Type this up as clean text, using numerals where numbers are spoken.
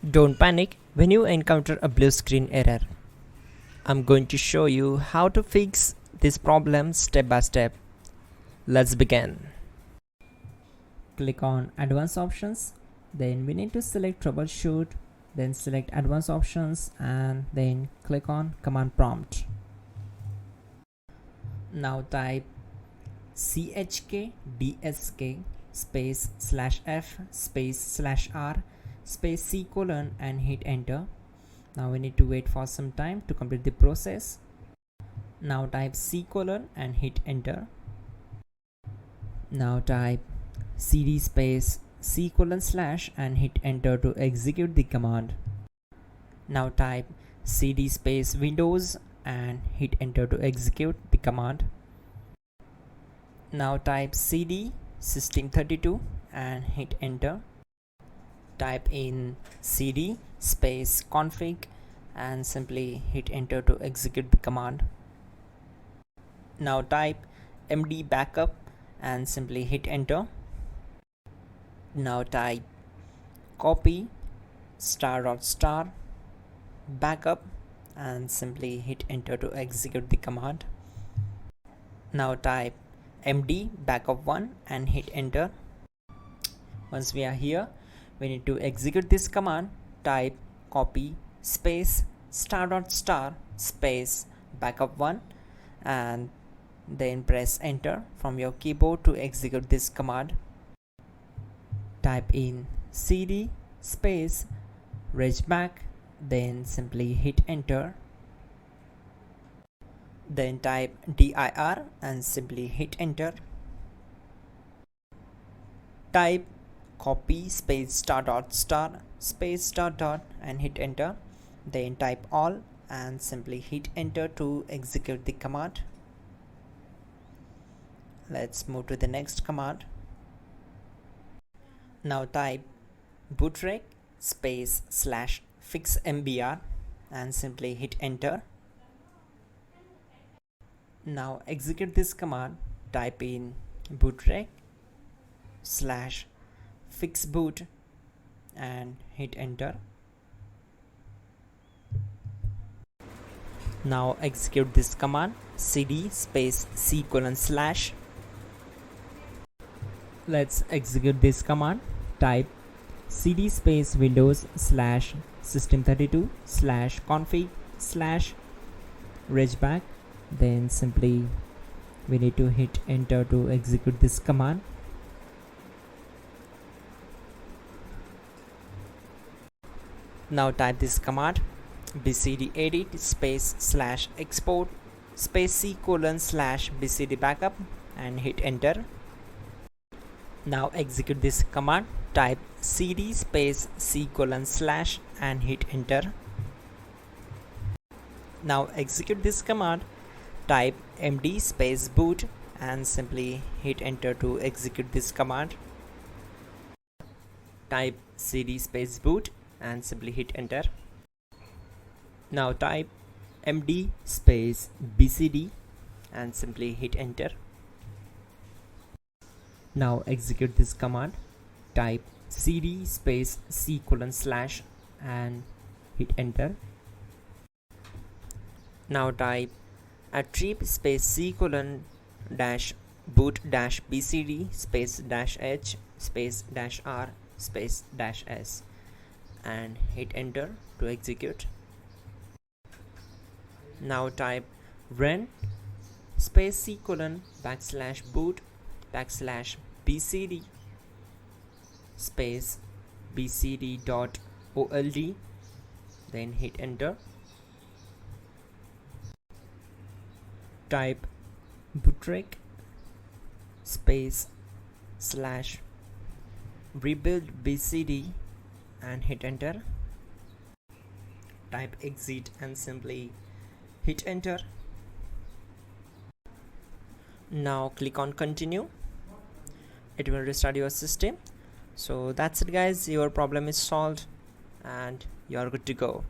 Don't panic when you encounter a blue screen error. I'm going to show you how to fix this problem step by step. Let's begin. Click on Advanced Options. Then we need to select Troubleshoot. Then select Advanced Options and then click on Command Prompt. Now type chkdsk space /f space /r space C colon and hit enter. Now we need to wait for some time to complete the process. Now type C colon and hit enter. Now type cd space C colon / and hit enter to execute the command. Now type cd space Windows and hit enter to execute the command. Now type cd system32 and hit enter. Type in cd space config and simply hit enter to execute the command. Now type md backup and simply hit enter. Now type copy *** backup and simply hit enter to execute the command. Now type md backup1 and hit enter. Once we are here, we need to execute this command. Type copy space ** space backup1 and then press enter from your keyboard to execute this command. Type in cd space regback, then simply hit enter. Then type dir and simply hit enter. Type copy space ** space .. and hit enter. Then type all and simply hit enter to execute the command. Let's move to the next command. Now type bootrec space /fixmbr and simply hit enter. Now execute this command. Type in bootrec /fixboot and hit enter. Now execute this command cd space C colon /. Let's execute this command. Type cd space Windows /system32 /config /regback. Then simply we need to hit enter to execute this command. Now type this command bcd edit space /export space C colon /bcd backup and hit enter. Now execute this command. Type cd space C colon / and hit enter. Now execute this command. Type md space boot and simply hit enter to execute this command. Type cd space boot and simply hit enter. Now type md space bcd and simply hit enter. Now execute this command. Type cd space C colon / and hit enter. Now type attrib space C colon -boot -bcd space -h space -r space -s and hit enter to execute. Now type run space C colon /boot /bcd space bcd.old, then hit enter. Type bootrec space /rebuild bcd and hit enter. Type exit and simply hit enter. Now click on continue. It will restart your system. So that's it guys, your problem is solved and you are good to go.